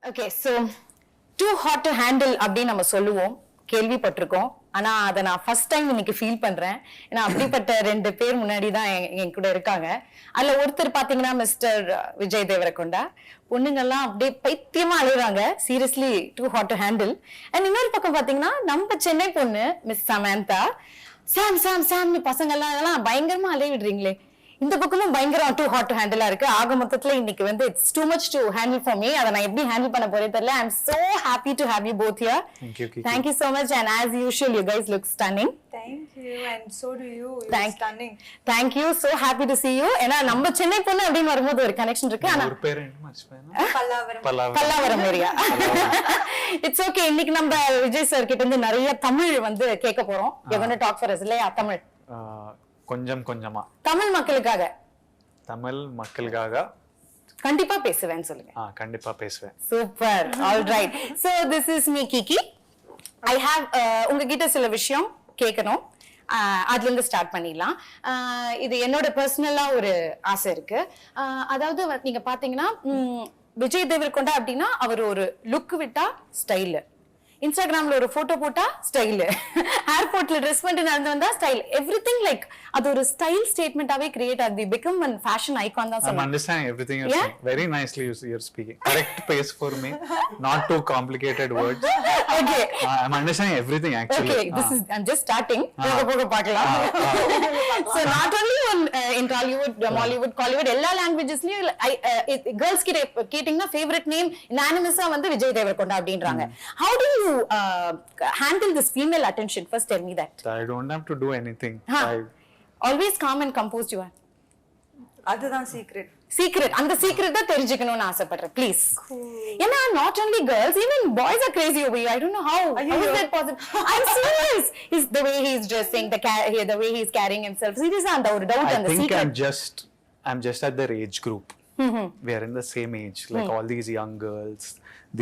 Okay, so too hot to handle அப்படின்னு நம்ம சொல்லுவோம், கேள்விப்பட்டிருக்கோம். ஆனா அதை நான் ஃபர்ஸ்ட் டைம் இன்னைக்கு ஃபீல் பண்றேன். ஏன்னா அப்படிப்பட்ட 2 பேர் முன்னாடி தான் என் கூட இருக்காங்க. அதுல ஒருத்தர் பாத்தீங்கன்னா மிஸ்டர் விஜய் தேவரகொண்டா. பொண்ணுங்கெல்லாம் அப்படியே பைத்தியமா அழுகுறாங்க, seriously too hot to handle. And இன்னொரு பக்கம் பாத்தீங்கன்னா நம்ம சென்னை பொண்ணு மிஸ் சமந்தா, சாம் சாம் சாம்னு பசங்க எல்லாம் பயங்கரமா அலைய விடுறீங்களே. இந்த பக்கமும் பயங்கரம் டூ ஹாட் டு ஹேண்டிலா இருக்கு. ஆக மொத்தத்துல இன்னைக்கு வந்து it's too much to handle for me. அதை நான் எப்படி ஹேண்டில் பண்ண போறேன் தெரியல. I am so happy to have you both here. Thank you so much, and as usual you guys look stunning. Thank you, and so do you. Stunning. Thank you, so happy to see you. ஏன்னா நம்ம சென்னை பொண்ணு அப்படின்னு வரும்போது ஒரு connection இருக்கு. ஆனா ஒரு பேர் என்ன மச்பேனா பல்லாவரம் ஏரியா. It's okay. இன்னைக்கு நம்ம விஜய் சார் கிட்ட இருந்து நிறைய தமிழ் வந்து கேட்க போறோம். You're going to talk for us இல்லையா? தமிழ் கொஞ்சமா தமிழ் மக்களுக்காக கண்டிப்பா பேசுவேன்னு சொல்லுங்க. கண்டிப்பா பேசுவேன். Super. All right. So this is me Kiki. I have உங்ககிட்ட சில விஷயம் கேட்கணும். அதுல இருந்து ஸ்டார்ட் பண்ணிடலாம். இது என்னோட பர்சனலா ஒரு ஆசை இருக்கு. அதாவது நீங்க பாத்தீங்கன்னா விஜய் தேவரகொண்டா அப்படின்னா அவர் ஒரு லுக் விட்டா ஸ்டைல், இன்ஸ்டாகிராம்ல ஒரு போட்டோ போட்டா ஸ்டைல், ஏர்போர்ட்ல ட்ரெஸ் பண்ணிட்டு நடந்து வந்தா ஸ்டைல், எவ்ரிதிங் லைக் அது ஒரு ஸ்டைல் ஸ்டேட்மெண்டாவே கிரியேட் ஆகுது. பிகம் ஒன் ஃபேஷன் ஐகான் தான் சொல்லுவாங்க. I'm understanding everything you're saying. Very nicely you're speaking. Correct pace for me. Not too complicated words. Okay. I'm understanding everything actually. Okay, this is I'm just starting. போக பார்க்கலாம். So not only in Tollywood, Mollywood, Collywood, எல்லா languagesலயும் girls கிட்ட கேட்டிங்கன்னா favorite name unanimous-ஆ வந்து விஜய் தேவரகொண்டா அப்படின்றாங்க. How do you handle this female attention? First tell me that. I don't have to do anything. Always calm and composed you are. அதுதான் secret அந்த secret தான் தெரிஞ்சுக்கணும்னு ஆசைப்படுறேன் ப்ளீஸ். ஏன்னா not only girls, even boys are crazy over you. I don't know how is that possible. I'm serious. Is the way he's dressing, the way he's carrying himself. Seriously, and the doubt and the secret. I'm just at their age group. We are in the same age, like all these young girls,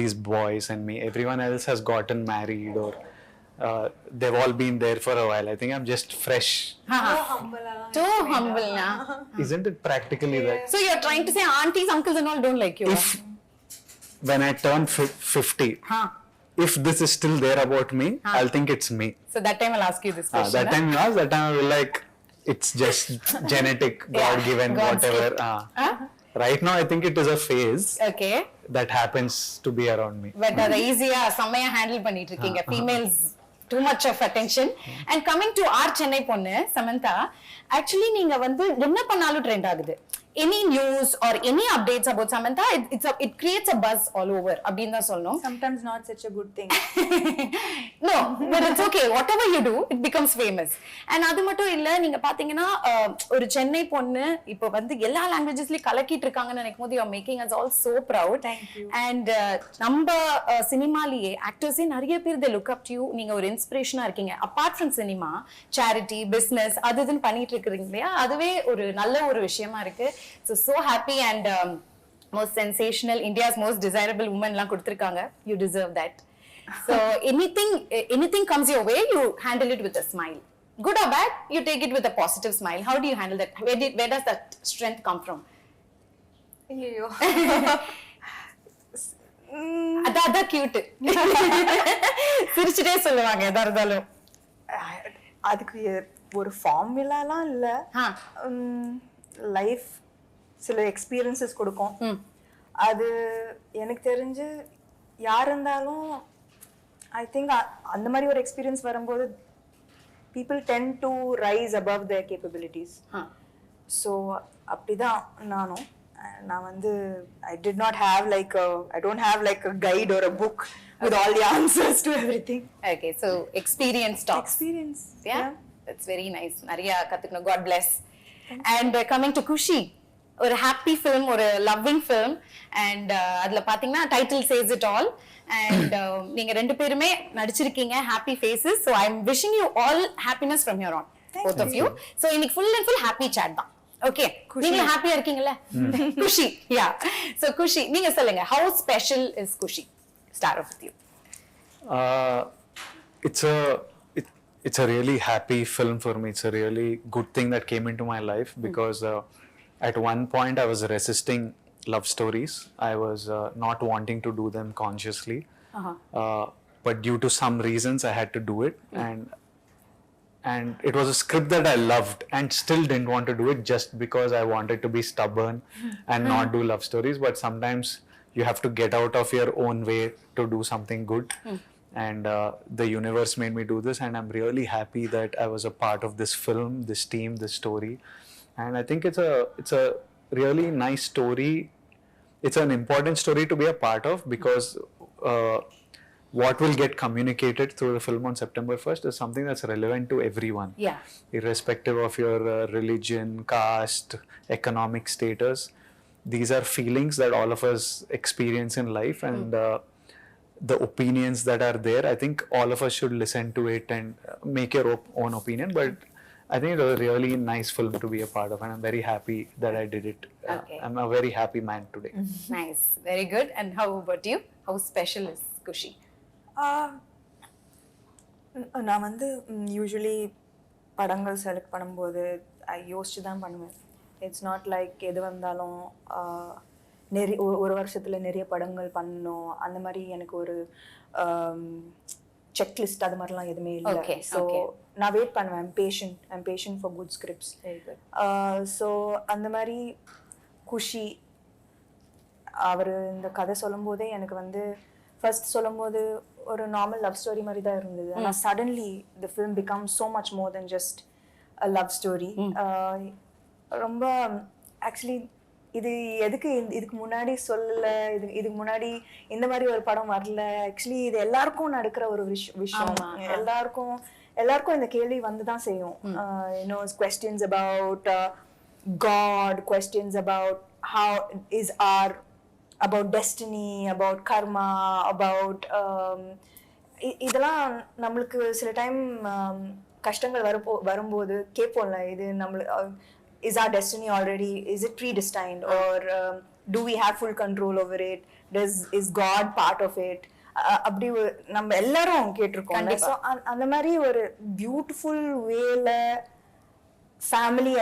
these boys and me. Everyone else has gotten married or they've all been there for a while. I think I'm just fresh. Too humble na. Isn't it practically that? So you're trying to say aunties, uncles and all don't like you? When I turn 50, if this is still there about me, I'll think it's me. So that time I'll ask you this question. That time I will like, it's just genetic, God given, whatever. Right now I think it is a phase. Okay. That happens to be around me. But அதை ஈஸியா செம்மையா handle பண்ணிட்டு இருக்கீங்க. Females too much of attention. And coming to our Chennai பொண்ணு Samantha, actually நீங்க வந்து என்ன பண்ணாலும் ட்ரெண்ட் ஆகுது. Any news or any updates about Samantha, it creates a buzz all over. அப்படினு தான் சொல்லணும். Sometimes not such a good thing. No, but it's okay. Whatever you do, it becomes famous. And அது மட்டும் இல்ல, நீங்க பாத்தீங்கன்னா ஒரு சென்னை பொண்ணு இப்போ வந்து எல்லா லாங்குவேஜஸ்லயும் கலக்கிட்டு இருக்காங்கன்னு நினைக்கும்போது you are making us all so proud. Thank you. And நம்ம சினிமாலயே ஆக்டர்ஸே நிறைய பேர் they look up to you. நீங்க ஒரு இன்ஸ்பிரேஷனா இருக்கீங்க. Apart from cinema, charity, business அதுன்னு பண்ணிட்டு இருக்கீங்க இல்லையா? அதுவே ஒரு நல்ல ஒரு விஷயமா இருக்கு. So happy and most sensational, India's most desirable woman la kuduthirukanga. You deserve that. So anything comes your way, you handle it with a smile. Good or bad, you take it with a positive smile. How do you handle that? Where does that strength come from? Ayyo. Adha cute. சிரிச்சிட்டே சொல்லுவாங்க எதா இருந்தாலும். அதுக்கு ஒரு ஃபார்முலாலாம் இல்ல. Life சில experiences கொடுக்கும். அது எனக்கு தெரிஞ்சு யார் இருந்தாலும் ஐ திங்க் அந்த மாதிரி ஒரு எக்ஸ்பீரியன்ஸ் வரும்போது people tend to rise above their capabilities. So அப்படிதான் நானும். நான் வந்து I don't have like a guide or a book with all the answers to everything. Okay, so experience talks. Experience. Yeah. That's very nice. நிறைய கத்துக்கணும். God bless. And coming to Kushi, ஒரு happy film, ஒரு loving film, and அதுல பாத்தீங்கன்னா title says it all, and நீங்க ரெண்டு பேருமே நடிச்சிருக்கீங்க, happy faces. So I'm wishing you all happiness from here on. Both of you. So இன்னைக்கு full and full happy chat தான். Okay, நீங்க ஹாப்பியா இருக்கீங்கல்ல? Kushi, yeah. So Kushi, நீங்க சொல்லுங்க, how special is Kushi? Start off with you. It's a really happy film for me. It's a really good thing that came into my life because at one point I was resisting love stories. I was not wanting to do them consciously, but due to some reasons I had to do it, and it was a script that I loved and still didn't want to do it just because I wanted to be stubborn and not do love stories. But sometimes you have to get out of your own way to do something good. And the universe made me do this, and I'm really happy that I was a part of this film, this team, this story. And I think it's a really nice story. It's an important story to be a part of, because what will get communicated through the film on September 1st is something that's relevant to everyone. Yeah. Irrespective of your religion, caste, economic status. These are feelings that all of us experience in life, and the opinions that are there, I think all of us should listen to it and make your own opinion. But I think it was a really nice film to be a part of, and I'm very happy that I did it. Okay. I'm a very happy man today. Nice, very good. And how about you? How special is Kushi? நான் வந்து usually படங்கள் select பண்ணும்போது யோசிச்சு தான் பண்ணுவேன். It's not like எது வந்தாலும் நிறைய ஒரு வருஷத்தில் நிறைய படங்கள் பண்ணணும் அந்த மாதிரி எனக்கு ஒரு செக்லிஸ்ட் அது மாதிரிலாம் எதுவுமே இல்லை. ஸோ நான் வெயிட் பண்ணுவேன். I'm patient for good scripts. So அந்த மாதிரி குஷி அவர் இந்த கதை சொல்லும்போதே எனக்கு வந்து ஃபர்ஸ்ட் சொல்லும்போது ஒரு நார்மல் லவ் ஸ்டோரி மாதிரி தான் இருந்தது. ஆனால் suddenly the film become so much more then just a love story. ரொம்ப ஆக்சுவலி இது எதுக்கு இதுக்கு முன்னாடி சொல்லலை, இதுக்கு முன்னாடி இந்த மாதிரி ஒரு படம் வரல. ஆக்சுவலி இது எல்லாருக்கும் நடக்கிற ஒரு விஷயம். எல்லாருக்கும் இந்த கேள்வி வந்து தான் செய்யும். You know questions about God, questions about how is our, about destiny, about karma, about இதெல்லாம் நம்மளுக்கு சில டைம் கஷ்டங்கள் வரும்போது கேட்போம்ல, இது நம்மளுக்கு is our destiny already, is it predestined, or do we have full control over it, is God part of it? அப்படி நம்ம எல்லாரும் கேட்டிருக்கோம். ஸோ அந்த மாதிரி ஒரு பியூட்டிஃபுல் வேல ஃபேமிலி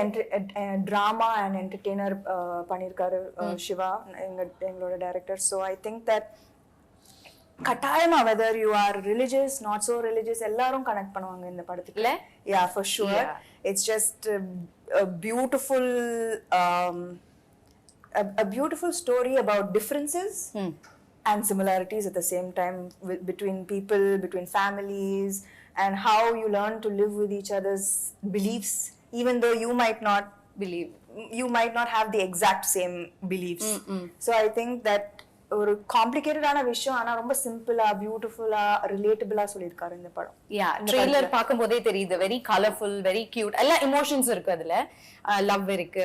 ட்ராமா அண்ட் என்டர்டெய்னர் பண்ணியிருக்காரு சிவா, எங்களோட director. So I think that கட்டாயமா whether you are religious not so religious எல்லாரும் கனெக்ட் பண்ணுவாங்க இந்த படத்துக்குள்ள. Yeah for sure. It's just a beautiful story about differences and similarities at the same time, between people, between families, and how you learn to live with each other's beliefs, even though you might not have the exact same beliefs. So I think that ஒரு காம்ப்ளிகேட்டடான விஷயம் ஆனா ரொம்ப சிம்பிளா பியூட்டிஃபுல்லா ரிலேட்டபிளா சொல்லியிருக்காரு இந்த படம். யா, trailer பார்க்கும்போதே தெரியுது. Very colourful, very cute. எல்லா எமோஷன்ஸ் இருக்கு அதுல. லவ் இருக்கு,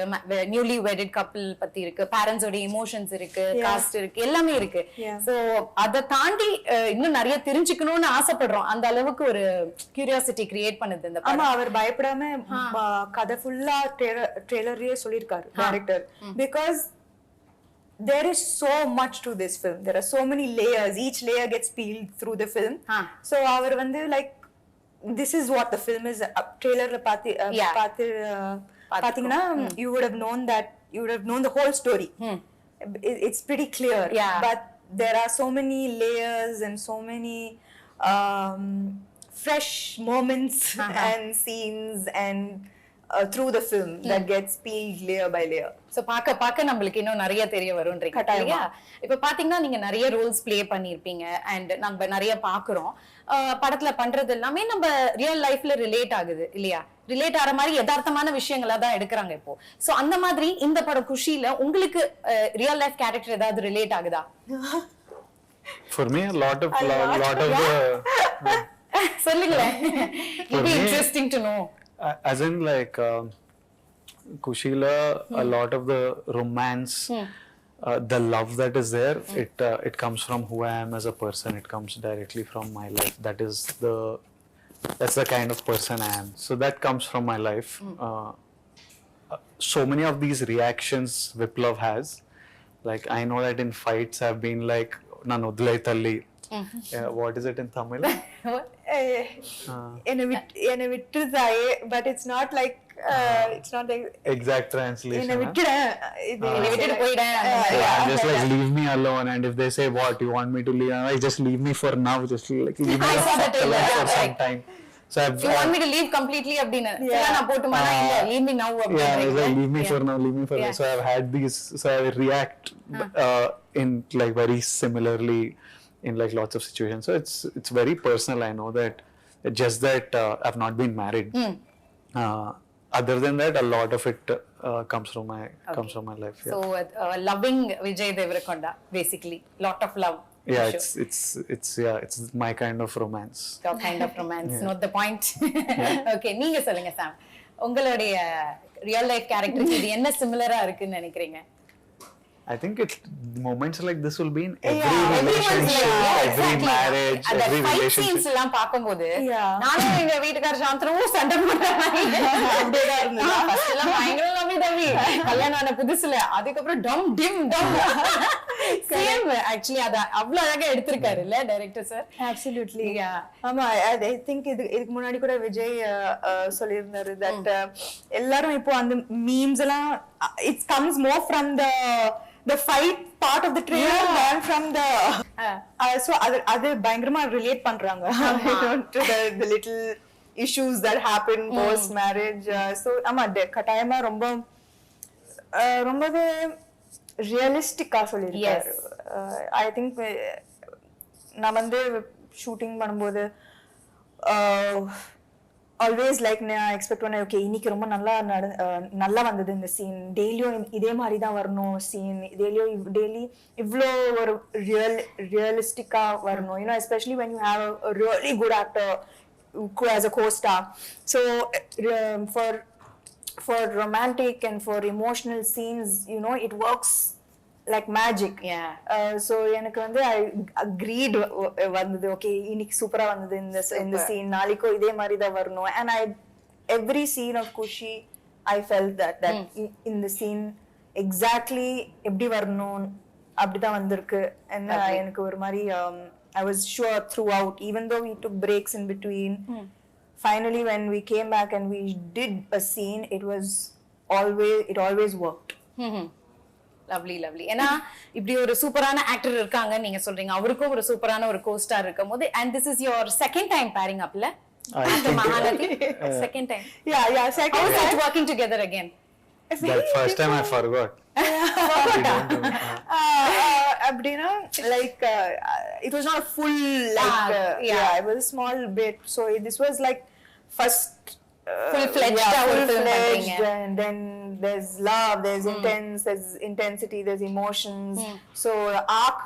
நியூலி வெட்டட் கப்பிள் பத்தி இருக்கு, பேரண்ட்ஸோட எமோஷன்ஸ் இருக்கு, காஸ்ட் இருக்கு, எல்லாமே இருக்கு. சோ அதை தாண்டி இன்னும் நிறைய தெரிஞ்சுக்கணும்னு ஆசைப்படுறோம். அந்த அளவுக்கு ஒரு கியூரியாசிட்டி கிரியேட் பண்ணுது இந்த படம். ஆமா, அவர் பயப்படாம கதை ஃபுல்லா ட்ரெய்லர்லயே சொல்லியிருக்காரு director. Because there is so much to this film. There are so many layers. Each layer gets peeled through the film. So our vandu like this is what the film is. Trailer pathina you would have known that, you would have known the whole story. It's pretty clear. But there are so many layers and so many fresh moments and scenes and through the film that gets peeled layer by layer. So பாக்க நம்மளுக்கு இன்னும் நிறைய தெரிய வரும்ன்றீங்க இல்லையா? இப்ப பாத்தீங்கன்னா நீங்க நிறைய ரோல்ஸ் ப்ளே பண்ணிருப்பீங்க அண்ட் நம்ம நிறைய பாக்குறோம். படத்துல பண்றது எல்லாமே நம்ம ரியல் லைஃப்ல ரிலேட் ஆகுது இல்லையா? ரிலேட் ஆற மாதிரி யதார்த்தமான விஷயங்களா தான் எடுக்கிறாங்க இப்போ. சோ அந்த மாதிரி இந்த படம் குஷில உங்களுக்கு ரியல் லைஃப் கேரக்டர் ஏதாவது ரிலேட் ஆகுதா? For me a lot of the சொல்லுங்களேன். It'll be interesting to know. As in like Kushila, a lot of the romance, the love that is there, it comes from who I am as a person. It comes directly from my life. That's the kind of person I am. So that comes from my life. So many of these reactions Viplav has, like I know that in fights I've been like nanodlai talli. What is it in Tamil? என்னை விட்டுருதாயே, but it's not like exact translation. என்னை விட்டுறேன், என்னை விட்டுட்டு போயிடேன். I'm just like, leave me alone, and if they say what you want me to leave, I'm like, just leave me for now, just like leave me I saw that alone trailer. for some time. So You want me to leave completely அப்படின்னு நான் போட்டுமானா இல்ல leave me now yeah, it's like, leave me for now, leave me for now. Yeah. So I've had these, so I react in like very similarly in like lots of situations. So it's very personal. I know that, just that I've not been married. Other than that, a lot of it comes from my life. Yeah. So loving Vijay Deverakonda, basically lot of love. Yeah, for sure. it's my kind of romance. Your kind of romance. Not the point. Okay, நீங்க சொல்லுங்க சாம், உங்களுடைய real life கேரக்டருக்கு இது என்ன சிமிலரா இருக்குன்னு நினைக்கிறீங்க? I think it's moments like this will be in every everyone's relationship, life. Yeah, every exactly. marriage, அந்த every fight relationship. scenes எல்லாம் பாக்கும்போது Yeah. நானும் எங்க வீட்டுக்கார சாந்தனமும் சண்டை போடுறாங்க. அப்படியேதான் இருந்தது. ஃபர்ஸ்ட் எல்லாம் பயங்கர லவ்வி தம்பி கல்யாணம் ஆன புதுசுல, அதுக்கப்புறம் டம் டிம் டம் சேம். ஆக்சுவலி அத அவ்வளவு அழகா எடுத்திருக்காரு இல்ல டைரக்டர் சார்? Absolutely. Yeah. ஆமா, I think இதுக்கு முன்னாடி கூட விஜய் சொல்லியிருந்தாரு that எல்லாரும் இப்போ அந்த மீம்ஸ் எல்லாம் it comes more from the fight part of the trailer than from the so அது பயங்கரமா ரிலேட் பண்றாங்க to the little issues that happen post marriage. So ஆமா, கட்டாயமா ரொம்பவே ரியலிஸ்டிக்கா சொல்லியிருக்காரு. ஐ திங்க் நான் வந்து ஷூட்டிங் பண்ணும்போது ஆல்வேஸ் லைக் நான் எக்ஸ்பெக்ட் பண்ணேன், ஓகே இன்னைக்கு ரொம்ப நல்லா வந்தது இந்த சீன், டெய்லியும் இதே மாதிரி தான் வரணும் சீன், டெய்லி இவ்வளோ ஒரு ரியலிஸ்டிக்கா வரணும், you know especially when you have a really good actor as a co-star. So for romantic and for emotional scenes, you know, it works like magic. Yeah. So எனக்கு வந்து I agreed வந்தது, okay இன்னைக்கு சூப்பரா வந்தது இந்த சீன், நாளைக்கோ இதே மாதிரி தான் வரணும். And every scene of Kushi I felt that in the scene exactly எப்படி வரணும் அப்படிதான் வந்திருக்கு. And எனக்கு ஒரு மாதிரி I was sure throughout, even though we took breaks in between. Finally when we came back and we did a scene, it always worked. Lovely lovely. ஏன்னா இப்படி ஒரு சூப்பரான ஆக்டர் இருக்காங்க நீங்க சொல்றீங்க, அவருக்கும் ஒரு சூப்பரான ஒரு கோஸ்டார் இருக்கும் போது, and this is your second time pairing up la the Mahalati second time. Yeah, second how is time it working together again? That first time I forgot. அப்படின்னா like it was not full like yeah, it was a small bit. So this was like first full-fledged full-fledged, and then there's love, there's intensity, there's emotions. So the arc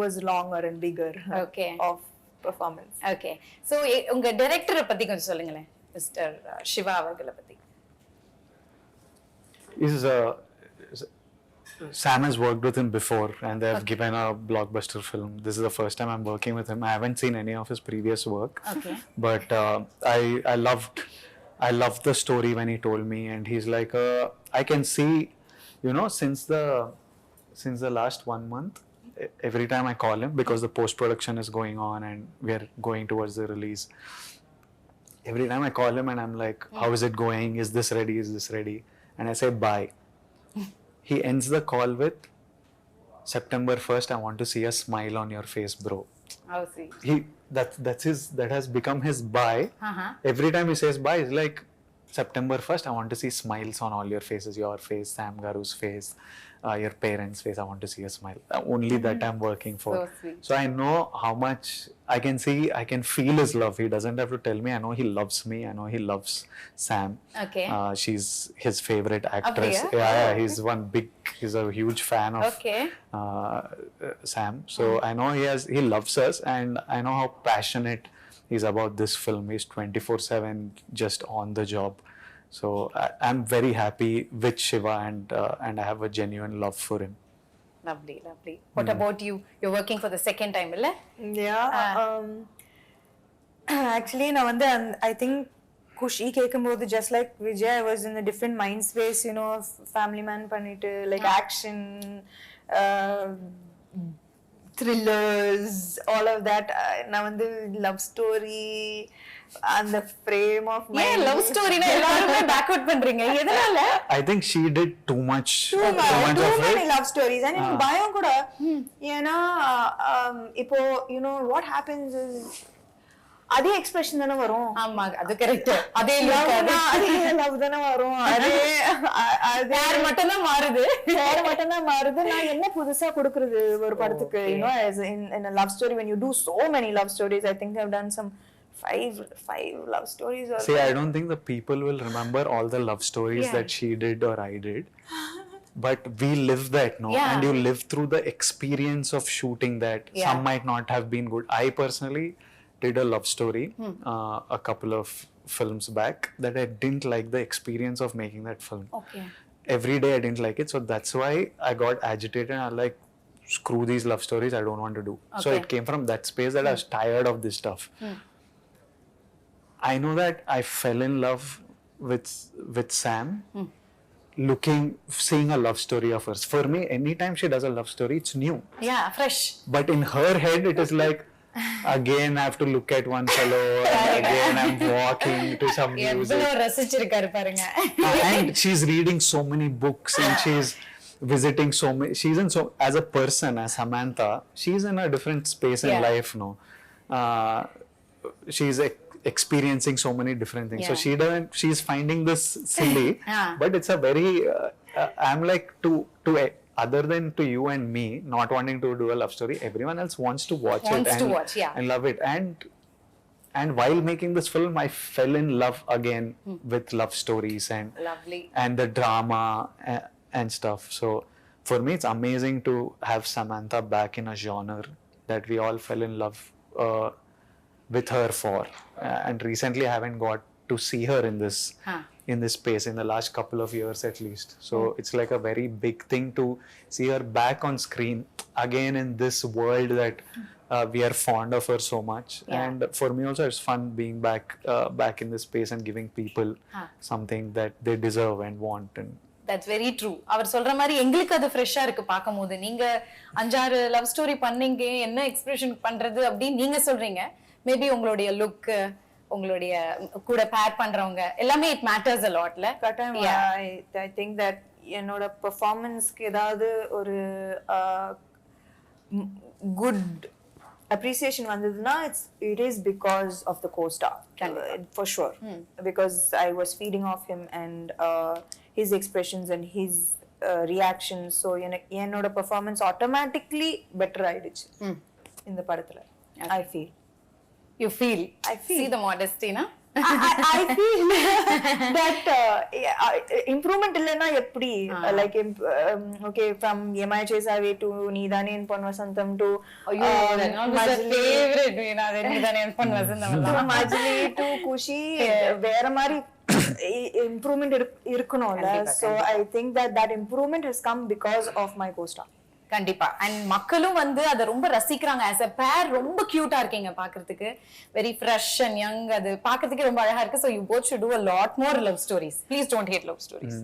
was longer and bigger. Okay. Of performance. Okay. So உங்க டைரக்டரை பத்தி கொஞ்சம் சொல்லுங்களேன், mister Siva அவர்களை பத்தி. Sam has worked with him before, and they have given a blockbuster film. This is the first time I'm working with him. I haven't seen any of his previous work. Okay. But I loved the story when he told me, and he's like, I can see, you know, since the last 1 month, every time I call him, because the post production is going on and we are going towards the release. Every time I call him and I'm like, how is it going? Is this ready? Is this ready? And I say, bye. He ends the call with, September 1st, I want to see a smile on your face, bro. Oh, see. That has become his bye. Every time he says bye, it's like, September 1st, I want to see smiles on all your faces, your face, Sam Garu's face, your parents' face. I want to see a smile. Only that I'm working for. So sweet. So I know how much I can feel his love. He doesn't have to tell me. I know he loves me. I know he loves Sam. Okay. She's his favorite actress. Abhiya? Yeah, he's a huge fan of Okay. Sam. So I know he loves us, and I know how passionate he's about this film. He's 24/7 just on the job. So I'm very happy with Shiva, and I have a genuine love for him. Lovely, lovely. What about you? You're working for the second time, illa? Yeah. Actually நான் வந்து I think Kushi கேக்கும்போது just like Vijay, I was in a different mind space, you know, family man பண்ணிட்டு like action, thrillers, all of that. நான் வந்து love story அந்த frame of mind. ஏன் love ஸ்டோரினா எல்லாரும் backward பண்றீங்க எதனால? I think she did too much too of many it. love stories. And எனக்கு பயம் கூட ஏன்னா இப்போ you know what happens is அதே எக்ஸ்பிரஷன் தானே வரும். ஆமா அது கரெக்ட். அதே லவ் தானே வரும். அதே பேர் மட்டும் தான் மாறுது. நான் என்ன புதுசா கொடுக்கிறது ஒரு படத்துக்கு? you know, as in a love story, when you do so many love stories, I think I've done some five love stories or See, I don't think the people will remember all the love stories that she did or I did. But we live that, no? Yeah. And you live through the experience of shooting that. Yeah. Some might not have been good. I personally did a love story a couple of films back that I didn't like the experience of making that film. Okay. Every day I didn't like it, so that's why I got agitated. I like, screw these love stories, I don't want to do. So Okay. it came from that space that I was tired of this stuff. I know that I fell in love with Sam seeing a love story of hers. For me, anytime she does a love story, it's new. Yeah, fresh. But in her head, it is like, again I have to look at one fellow, and again I'm walking to some music. எவ்வளவு ரசிச்சிருக்காரு பாருங்க. And she's reading so many books, and she's visiting so many. She's in so, as a person, as Samantha, she's in a different space in life, no? She's experiencing so many different things. So she's finding this silly, but it's a very I'm like to other than to you and me not wanting to do a love story, everyone else wants to watch it and love it. And while making this film, I fell in love again with love stories and Lovely. and the drama and stuff. So for me, it's amazing to have Samantha back in a genre that we all fell in love with her for. And recently, I haven't got to see her in this space in the last couple of years at least. So it's like a very big thing to see her back on screen again in this world that we are fond of her so much. And for me also, it's fun being back in this space and giving people something that they deserve and want. And That's very true. அவர் சொல்ற மாதிரி எங்களுக்கு அது ஃப்ரெஷ்ஷா இருக்கு பாக்கும்போது. நீங்க 5-6 love story பண்ணீங்க, என்ன எக்ஸ்பிரஷன் பண்றது அப்படி நீங்க சொல்றீங்க. மேபி உங்களுடைய லுக், உங்களுடைய கூட பேர் பண்றவங்க எல்லாமே it matters a lotல. I think that என்னோட பெர்ஃபார்மன்ஸ்க்கு ஏதாவது ஒரு குட் appreciation வந்ததுன்னா it is because of the co-star, for sure. Because I was feeding off him and his expressions and his reactions. So என்னோட performance automatically better ஆயிடுச்சு இந்த படத்துல. You feel. See the modesty, na? I feel that improvement இல்லனா எப்படி, like okay, from Yemai Chesave to Needane in Ponvasantham to my favorite, Needane in Ponvasantham to Majli to Kushi, வேற மாதிரி improvement இருக்கணும்ல. So I think that improvement has come because of my co-star. கண்டிப்பா. And மக்களும் வந்து அதை ரொம்ப ரசிக்கிறாங்க. As a பேர் ரொம்ப கியூட்டா இருக்கீங்க பாக்குறதுக்கு. Very fresh and young. அது பாக்குறதுக்கு ரொம்ப அழகா இருக்கு. So you both should do a lot more love stories. Please don't hate love stories.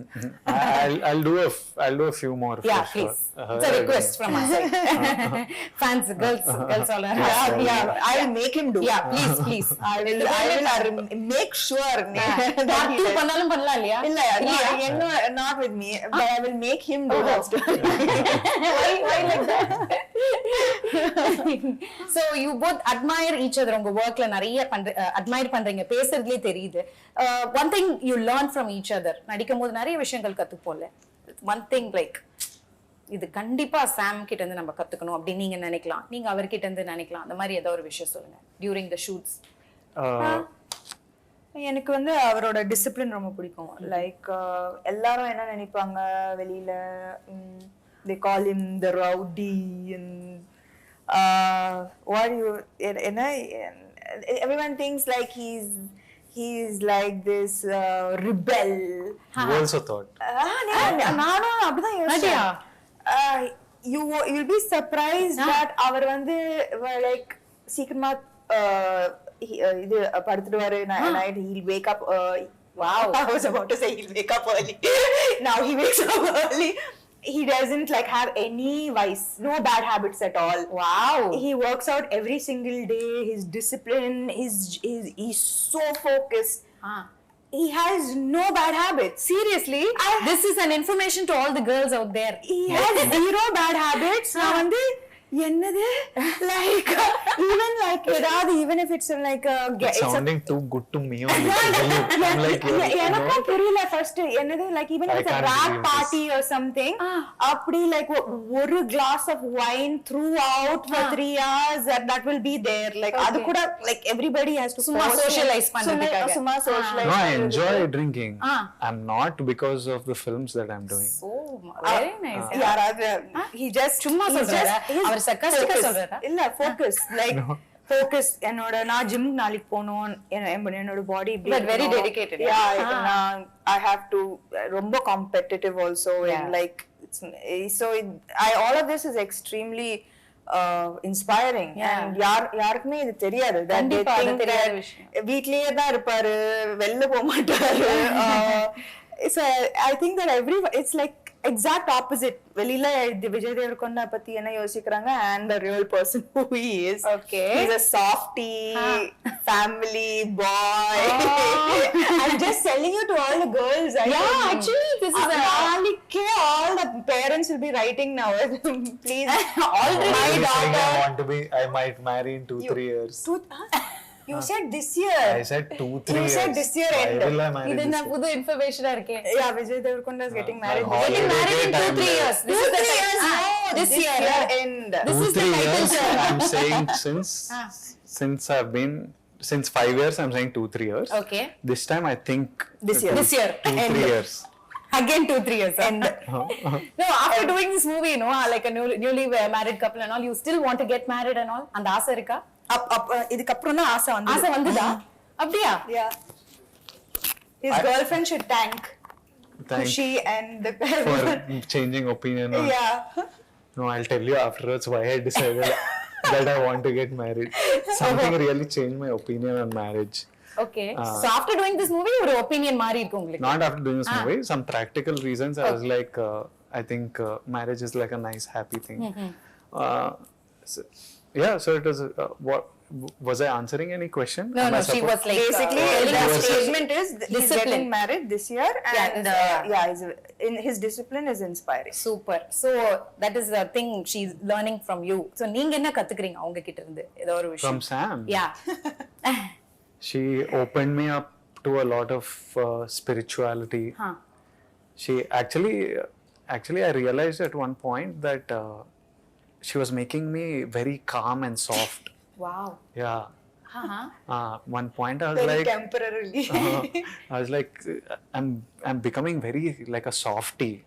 I'll do a few more. Yeah, please. It's a request from my side. Fans, girls all are. Yeah, I'll make him do. Yeah, please. I will make sure. Part 2 பண்ணாலும் பண்ணலாம் இல்லையா? இல்ல, not with me, but I will make him do that story. Why like that? So you both admire each other. உங்க workல நிறைய admire பண்றீங்க, பேசுறதுலயே தெரியுது. One thing you learn from each other, நடிக்கும்போது நிறைய விஷயங்கள் கத்துப்போம்ல. One thing like இது கண்டிப்பா சாம் கிட்ட இருந்து நம்ம கத்துக்கணும் அப்படி நீங்க நினைக்கலாம், நீங்க அவர்கிட்ட இருந்து நினைக்கலாம், அந்த மாதிரி ஏதோ ஒரு விஷயம் சொல்லுங்க during the shoots. எனக்கு வந்து அவரோட டிசிப்ளின் ரொம்ப பிடிக்கும். லைக் எல்லாரும் என்ன நினைப்பாங்க வெளியில, they call him the rowdy and what you everyone thinks like he's like this rebel. You also thought. நானும் அப்படிதான் யோசிச்சேன். You will be surprised that அவர் வந்து like சீக்கிரமா இது படுத்துடுவாரு. night he'll wake up. Wow, I was about to say he'll wake up early. Now he wakes up early. he doesn't like have any vice, no bad habits at all. Wow. He works out every single day. His discipline, he's so focused. He has no bad habits. Seriously, this is an information to all the girls out there. He has zero bad habits. நான் வந்து என்னது like even like ஏதாவது even if it's like It's sounding too good to me only. I'm like, எனக்கும் புரியல first என்னது like even if it's a rap party or something அப்படி like ஒரு glass of wine throughout for 3 hours that will be there like அது கூட like everybody has to சும்மா socialize பண்றதுக்காக. சும்மா socialize. No, I enjoy drinking. I'm not because of the films that I'm doing. So very nice. யாராவது he just சும்மா சொல்றாரா? அவர் sarcastic-ஆ சொல்றாரா? இல்ல focus like focus என்னோட நான் ஜிம் நாளைக்கு போணும் என்னோட பாடி But very dedicated. I have to ரொம்ப competitive also and like all of this is extremely inspiring and யாருக்குமே இது தெரியாது that they think that வீட்லயே தான் இருப்பாரு வெளில போக மாட்டாரு so I think that it's like exact opposite வெளியில விஜய் தேவரகொண்டா பத்தி என்ன யோசிக்கிறாங்க and the real person who he is. Okay. He's a softie, family boy. I'm just telling you to all the girls. Actually this is all the parents will be writing now. Please, already my daughter. I might marry in 2-3 years. You said this year. I said 2-3 years. You said this year end. Why will I marry இது this என்ன year? புது இன்ஃபர்மேஷனா இருக்கே. Yeah, Vijay Deverakonda is getting married. Getting married in 2-3 years. This is the years. this year end. This is the 2-3 title, years. sir. I'm saying since 5 years, I'm saying 2-3 years. Okay. This time I think This year. 2-3 years. Again 2-3 years. And no, after doing this movie, like a newly married couple and all, you still want to get married and all? அந்த ஆசை இருக்கா? இதுக்கு அப்புறம் தான் ஆசை வந்துதா? அப்படியா? Yeah. His girlfriend should thank Kushi and the for changing opinion. Yeah. No, I'll tell you afterwards why I decided that I want to get married. Something really changed my opinion on marriage. Okay. So after doing this movie, your opinion மாறி இருக்கு உங்களுக்கு? Not after doing this movie. Some practical reasons. I was like, I think marriage is like a nice, happy thing. So it was. What was I answering any question? No, she was like basically the statement is he's getting married this year and his discipline is inspiring. Super. So that is the thing she's learning from you. So நீங்க என்ன கத்துக்கிறீங்க அவங்க கிட்ட இருந்து ஏதோ ஒரு விஷயம்? From Sam. Yeah. She opened me up to a lot of spirituality. She actually I realized at one point that she was making me very calm and soft. Wow. Yeah. One point I was Very like temporarily. I was like I'm becoming very like a softie.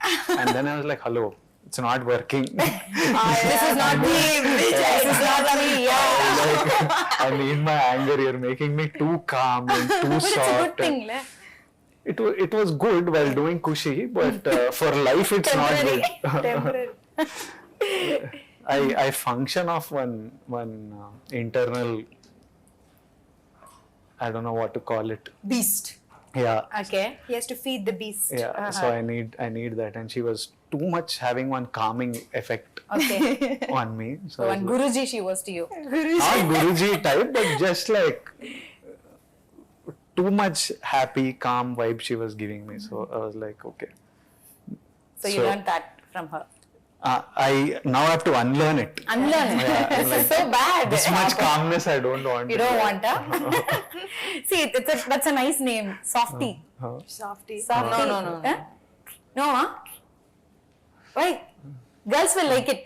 And then I was like, hello, it's not working. This is not me. This is not me. Yeah. Like, I need my anger. You're making me too calm and too But soft. it's a good thing, le? It was good while doing Kushi, but for life it's not good. Temporary. I function off one internal, I don't know what to call it. Beast. Yeah. Okay. He has to feed the beast. Yeah. So I need that, and she was too much having one calming effect Okay. on me. So one Guruji she was to you. Not Guruji type, but just like too much happy, calm vibe she was giving me. So I was like, okay. So you learned that from her. I now have to unlearn it. Unlearn. Yeah, This like, is so bad. This much calmness I don't want. You don't want, huh? See, that's a nice name. Softie. Softie. Softie. No. Huh? No, huh? Why? Girls will like it.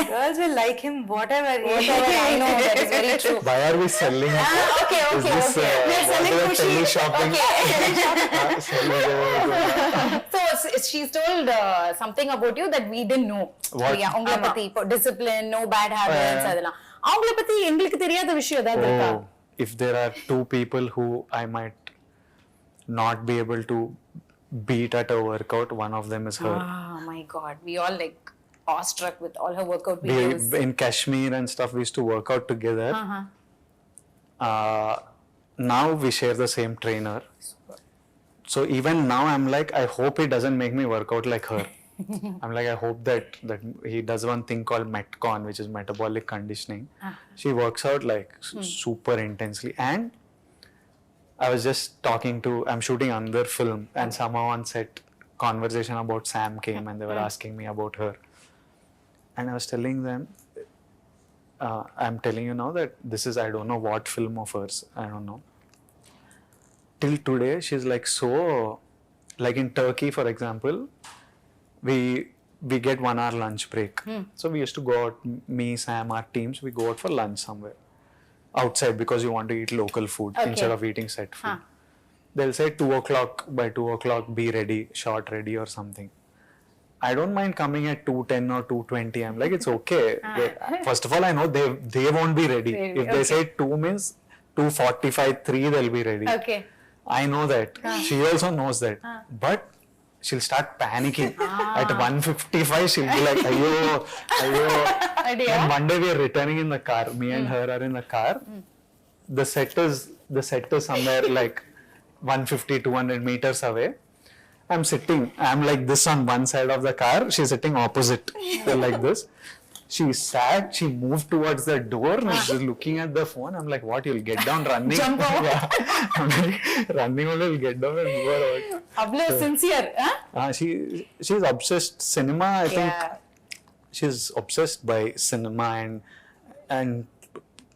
Girls will like him whatever. I know, that is very true. Why are we selling it? Okay. We are selling Kushi. Shopping. So she's told something about you that we didn't know. What? உங்களை பத்தி இப்போ discipline, no bad habits அதெல்லாம். அவங்கள பத்தி எங்களுக்கு தெரியாத விஷயம் ஏதாவது இருக்கா? If there are two people who I might not be able to beat at a workout, one of them is her. Oh my God, we all like awestruck with all her workout videos. In Kashmir and stuff, we used to work out together. Now we share the same trainer. So even now I'm like, I hope he doesn't make me work out like her. I'm like, I hope that he does one thing called Metcon, which is metabolic conditioning. She works out like super intensely. And I was just talking to, I'm shooting another film, and somehow on set conversation about Sam came and they were asking me about her. And I was telling them, I'm telling you now that this is, I don't know what film of hers, I don't know. Till today, she's like so, like in Turkey, for example, we get 1 hour lunch break. So we used to go out, me, Sam, our teams, we go out for lunch somewhere outside because you want to eat local food instead of eating set food. They'll say 2 o'clock, by 2 o'clock be ready, shot ready or something. I don't mind coming at 2:10 or 2:20. I'm like, it's okay. First of all, I know they won't be ready. If they say 2 means 2:45, 3, they'll be ready. Okay. I know that. She also knows that. But she'll start panicking. At 1:55, she'll be like, ayo. And one day we are returning in the car. Me and her are in the car. The set is somewhere like 150, 200 meters away. I'm sitting. I'm like this on one side of the car. She's sitting opposite. Like this. She sat, she moved towards the door and she's looking at the phone. I'm like, what, you'll get down running? Jump out. Yeah. I'm like, running only, you'll get down and move out. Ablo sincere, huh? She's obsessed. Cinema, I think she's obsessed by cinema and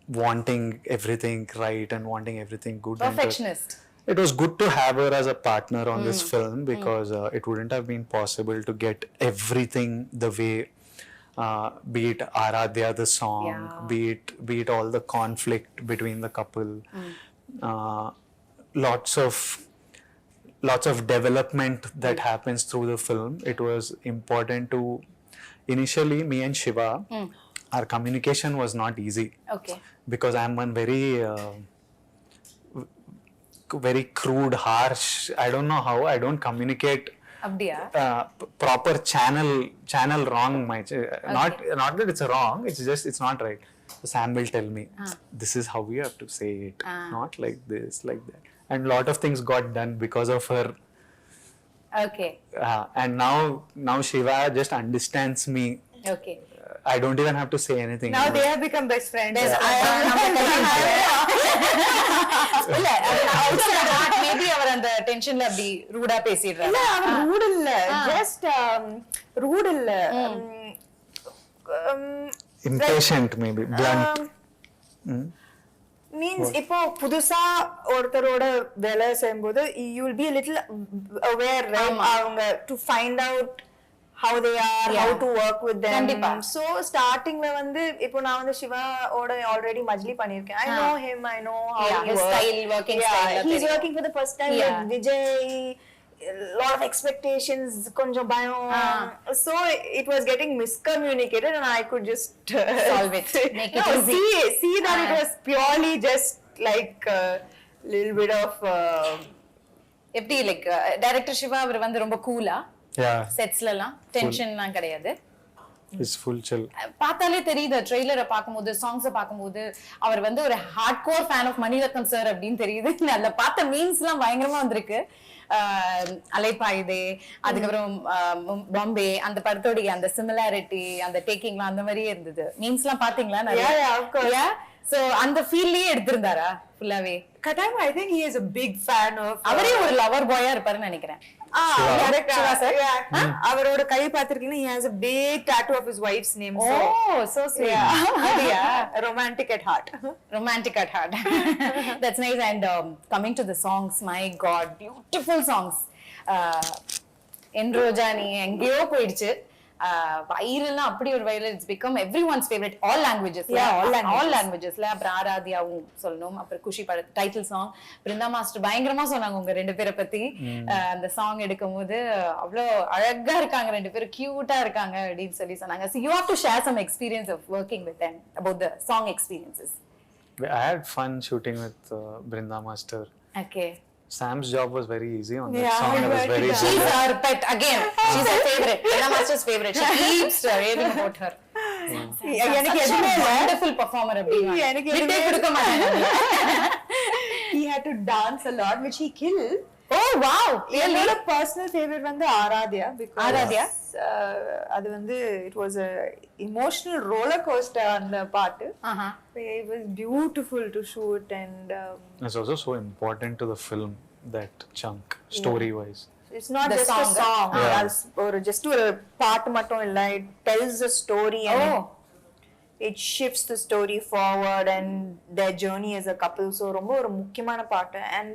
wanting everything right and wanting everything good. Perfectionist. It was good to have her as a partner on this film because it wouldn't have been possible to get everything the way, be it Aradhya the song, be it all the conflict between the couple, lots of development that happens through the film. It was important to, initially me and Shiva, our communication was not easy. Okay. Because I'm one very crude, harsh, I don't know how, I don't communicate proper channel wrong. Not that it's wrong, it's just, it's not right. So Sam will tell me, this is how we have to say it, not like this, like that. And a lot of things got done because of her. Okay. And now Shiva just understands me. Okay. I don't even have to say anything. Now they have become best friends. Maybe அவர் அந்த டென்ஷன்ல அப்படி ரூடா பேசிடுறாரு. இல்ல, அவர் root இல்ல, just root இல்ல, impatient maybe, blunt. Means இப்போ புதுசா ஒருத்தரோட வேலை செய்யும்போது you will be a little aware, right? அவங்க to find out how they are, how to work with them. So startingல வந்து இப்போ நான் வந்து சிவா ஓட already மஜ்லி பண்ணிருக்கேன். I know him, I know how he his works. style, working style. He's working for the first time with Vijay. Lot of expectations, konjam bayam. So it was getting miscommunicated and I could just solve it, make it easy. See that it was purely just like a little bit of எப்படி like director Shiva அவர் வந்து ரொம்ப கூலா செட்ஸ்லலாம் டென்ஷன்லாம் கிடையாது. It's full chill. பார்த்தாலே தெரியுது, ட்ரெய்லரை பார்க்கும்போது, சாங்ஸை பார்க்கும்போது அவர் வந்து ஒரு hard core fan of Mani Ratnam sir அப்படின்னு தெரியுது. அதில் பார்த்த மீன்ஸ்லாம் பயங்கரமா வந்திருக்கு. அலைப்பாயுதே, அதுக்கப்புறம் பாம்பே, அந்த படத்தோடைய அந்த சிமிலாரிட்டி, அந்த டேக்கிங்லாம் அந்த மாதிரியே இருந்தது. மீன்ஸ்லாம் பாத்தீங்களா? சோ அந்த ஃபீல்லயே எடுத்திருந்தாரா ஃபுல்லாவே? Khedakar, I think he is a big fan of. அவரே ஒரு லவர் பாயா இருப்பாருன்னு நினைக்கிறேன். அவரோட கை பாத்திருக்கீங்கன்னா, he has a big tattoo of his wife's name. Oh, so sweet. Romantic at heart. Romantic at heart. That's nice. And coming to the songs, my God, beautiful songs. Enrojani engayo poiduchu. Viral அப்படி ஒரு viral, it's become everyone's favorite, all languages. All languages. அப்புறம் ஆராத்யாவும் சொல்லணும். அப்புறம் குஷி பட title song, Brinda master பயங்கரமா சொன்னாங்க உங்க ரெண்டு பேரை பத்தி. அந்த சாங் எடுக்கும் போது அவ்வளோ அழகா இருக்காங்க, ரெண்டு பேரும் கியூட்டா இருக்காங்க அப்படின்னு சொல்லி சொன்னாங்க. So you have to share some experience of working with them, about the song experiences. I had fun shooting with Brinda Master. Okay. Sam's job was very easy on that song. It was very good. She's our pet again. She's her favorite. Brinda Master's favorite. She keeps raving about her. எனக்கு எதுவுமே wonderful performer அப்படிங்க. எனக்கு எதுவுமே கொடுக்க மாட்டாங்க. He had to dance a lot, which he killed. Oh wow, really? என்னோட personal favourite வந்து ஆராத்யா. ஆராத்யா? அது வந்து it was a emotional roller coaster அந்த பாட்டு. It was beautiful to shoot and It's also so important to the film, that chunk, story wise. it's not The just a song. song. ஒரு just ஒரு பாட்டு மட்டும் இல்ல, it tells a story and it shifts the story forward and their journey as a couple. So ரொம்ப ஒரு முக்கியமான பாட்டு. And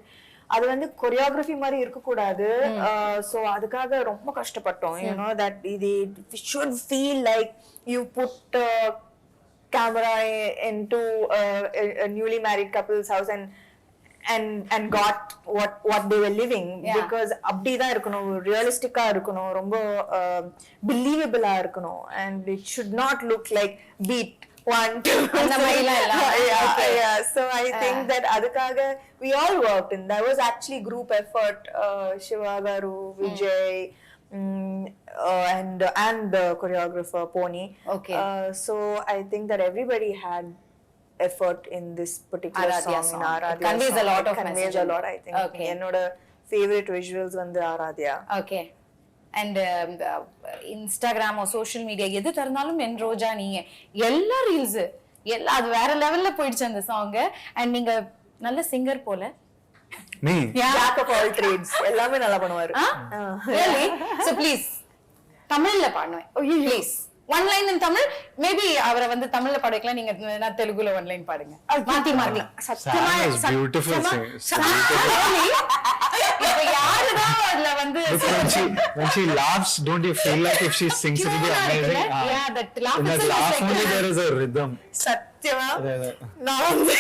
அது வந்து கொரியோகிராஃபி மாதிரி இருக்க கூடாது. So அதுக்காக ரொம்ப கஷ்டப்பட்டோம். You know that it should feel like you put camera into a newly married couple's house and got what they were living. Because அப்படிதான் இருக்கணும், ரியலிஸ்டிக்கா இருக்கணும், ரொம்ப believable இருக்கணும். And it should not look like beat 1 2 அந்த மாதிரிலாம் இல்ல. yeah. So I think that அதுக்காக we all worked and there was actually group effort. Shiva garu, Vijay, and the choreographer Pony. Okay. So I think that everybody had effort in this particular Aradhya song. song. In It Aradhya conveys song. a lot of It conveys message. a lot, I think. Okay. என்னோட favorite visuals வந்து Aradhya. Okay. And இன்ஸ்டாகிராமோ social media எது திறந்தாலும் என் ரோஜா நீங்க எல்லா reels எல்லாம் அது வேற லெவல்ல போயிடுச்சு அந்த சாங். அண்ட் நீங்க நல்ல சிங்கர் போல. Me? Jack of all trades. எல்லாமே நல்லா பண்ணுவாரு. Really? So please தமிழ்ல பாடுவேன். Please. One line in Tamil. Maybe அவரை வந்து தமிழ்ல பாட வைக்கலாம், நீங்க நான் தெலுங்குல one line பாடுங்க. மாத்தி மாத்தி. Sam is beautiful singer. இப்ப யாருதான் அதுல வந்து When she laughs, don't you feel like if she sings it will be amazing? Yeah, that laugh In that is laugh like only there is a rhythm. சத்தியமா There. நான் வந்து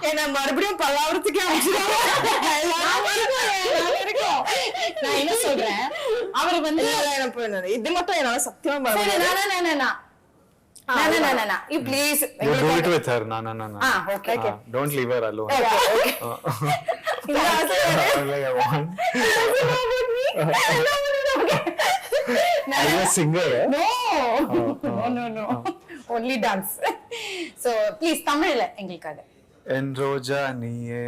என்ன மறுபடியும் பல்லாவரத்துக்கே நான் என்ன சொல்றேன், அவர் வந்து இது மட்டும் என்னால சத்தியமா சரி, you please You do it with her. No. okay. Don't leave her alone. Okay. Like I want. Are you a singer? No. Only dance. So please தமிழ்ல எங்களுக்காக. என் ரோஜா நீயே,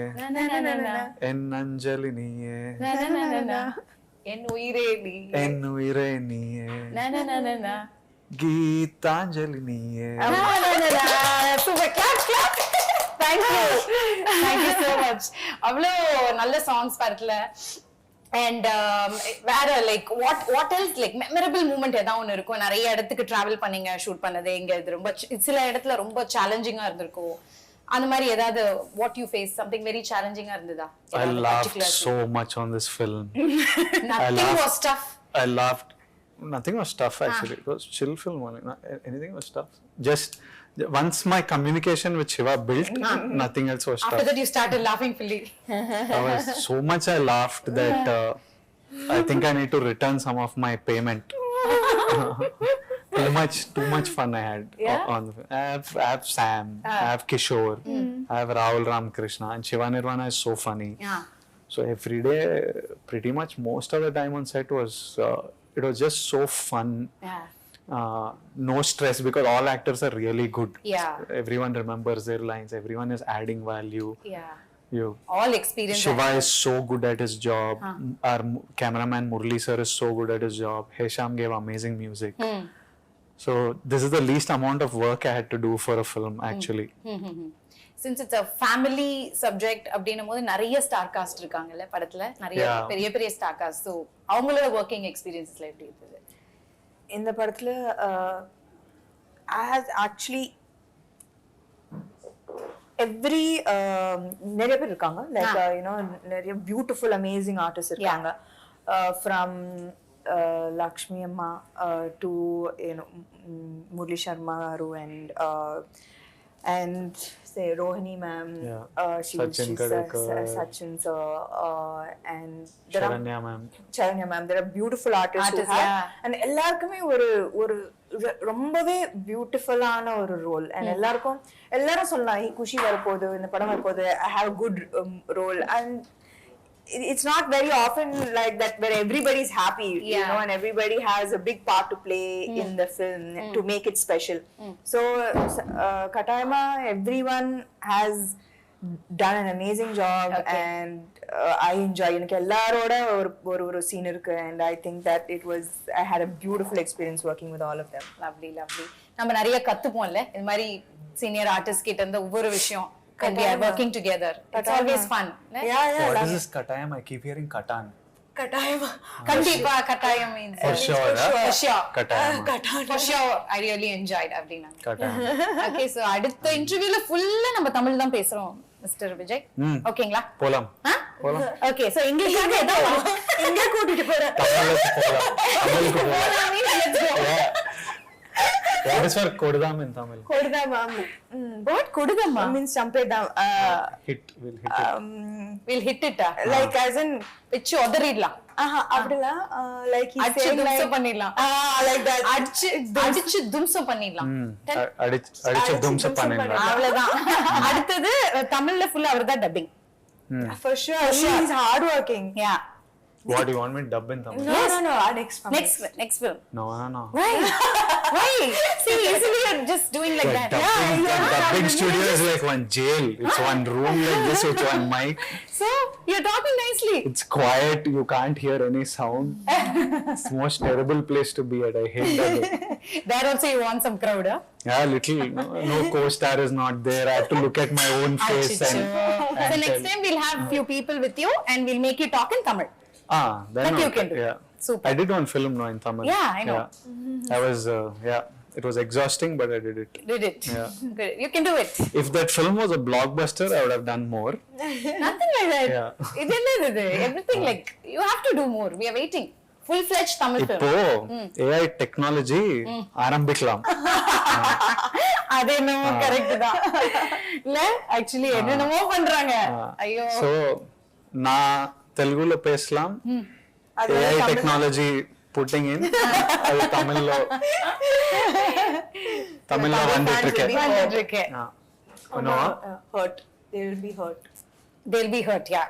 என் அஞ்சலி நீயே, என் உயிரே நீ, என் உயிரே நீயே, கீதாஞ்சலி நீயே. Super, clap. Thank you so much. அவ்வளோ நல்ல சாங்ஸ் பாருல. And வேற like what else like memorable moment ஏதாவது ஒன்று இருக்கும். நிறைய இடத்துக்கு டிராவல் பண்ணீங்க, ஷூட் பண்ணது எங்க இது ரொம்ப சில இடத்துல ரொம்ப சேலஞ்சிங்கா இருந்திருக்கும். அந்த மாதிரி ஏதாவது what you face something very சேலஞ்சிங்கா இருந்ததா? I laughed so much on this film. Nothing was tough. I laughed. Nothing was tough actually. It was chill film only. Anything was tough. Just once my communication with Shiva built, nothing else was tough. After that you started laughing fully. So much I laughed that I think I need to return some of my payment. Too much fun I had on the film. I have Sam, I have Kishore, I have Rahul, Ramakrishna, and Shiva Nirvana is so funny. Yeah. So every day, pretty much most of the time on set was it was just so fun. Yeah. No stress because all actors are really good. Yeah. Everyone remembers their lines. Everyone is adding value. Yeah. All experience. Shiva is so good at his job. Our cameraman Murali sir is so good at his job. Hesham gave amazing music. So this is the least amount of work I had to do for a film actually. Since it's a family subject அப்படின்னும் போது நிறைய star cast இருக்காங்கல்ல படத்துல, நிறைய பெரிய பெரிய star cast. So அவங்களோட working எக்ஸ்பீரியன்ஸ்ல எப்படி இருந்தது இந்த படத்துல? I had actually every நிறைய பேர் இருக்காங்க, லைக் நிறைய பியூட்டிஃபுல் அமேசிங் ஆர்டிஸ்ட் இருக்காங்க. From Lakshmi amma to Murali Sharma and say Rohini ma'am, Sachin, Sachin sir, and Saranya ma'am. There are beautiful artists who have, and எல்லாருக்குமே ஒரு ரொம்பவே பியூட்டிஃபுல்லான ஒரு ரோல். அண்ட் எல்லாரும் சொல்லலாம் குஷி வரப்போகுது, இந்த படம் வரப்போகுது, I have a good role. And it's not very often like that where everybody's happy, you know, and everybody has a big part to play in the film to make it special. So Katayama, everyone has done an amazing job. Okay. And I enjoy எனக்கு எல்லாரோட ஒரு scene இருக்கு, and I think that I had a beautiful experience working with all of them. Lovely lovely. நம்ம நிறைய கத்துப்போம்ல இந்த மாதிரி senior artist கிட்ட இருந்து ஒவ்வொரு விஷயம் and we are working together. It's always fun. Yeah. What is this Katayam? I keep hearing Katan. கட்டாயமா கண்டிப்பா கட்டாயம் means For sure. for sure. Katayam. For sure. I really enjoyed அப்படினா. Katayam. Okay, so அடுத்த இன்டர்வியூல ஃபுல்லா நம்ம தமிழ் தான் பேசுறோம் மிஸ்டர் விஜய். ஓகேங்களா? போலாம். போலாம். Okay, so இங்கிலீஷ்ல ஏதோ எங்க கூட்டிட்டு போற? தமிழுக்கு போலாம். What is for kodudam in Tamil? கொடுதாம். What kodudamma? means champedam. We'll hit it. We'll hit it. Like as in வெச்சு உதறிடலாம். அப்படிலாம் like he அடிச்சு saying like தும்சம் பண்ணிடலாம். like that. அடிச்சு தும்சம் பண்ணிடலாம். அடிச்சு தும்சம் பண்ணிடலாம். அவ்வளவுதான். அடுத்தது தமிழ்ல ஃபுல்லா அவர்தான் dubbing. For sure. He's hard working. Yeah. What do you want me to dub in Tamil? No. Next film. No. Why? See, easily you're just doing like that. Dubbing studio is like one jail. It's one room like this with one mic. So, you're talking nicely. It's quiet. You can't hear any sound. It's the most terrible place to be at. I hate that. There also you want some crowd, huh? Yeah, little. No co-star is not there. I have to look at my own face. So next time we'll have few people with you and we'll make you talk in Tamil. Then That you can do. Yeah. Super. I did one film in Tamil. Yeah, I know. I was, it was exhausting, but I did it. Did it? Yeah. Good. You can do it. If that film was a blockbuster, I would have done more. Nothing like that. Yeah. Everything like, you have to do more. We are waiting. Full-fledged Tamil film. இப்போ AI technology ஆரம்பிக்கலாம். அது என்னமோ correct தான். இல்ல actually என்னென்னமோ பண்றாங்க. ஐயோ. So நான் தெலுங்குல பேசலாம். AI technology putting in அது தமிழ்ல வந்துட்டு இருக்கு. Hurt. They will be hurt. They'll be hurt, yeah.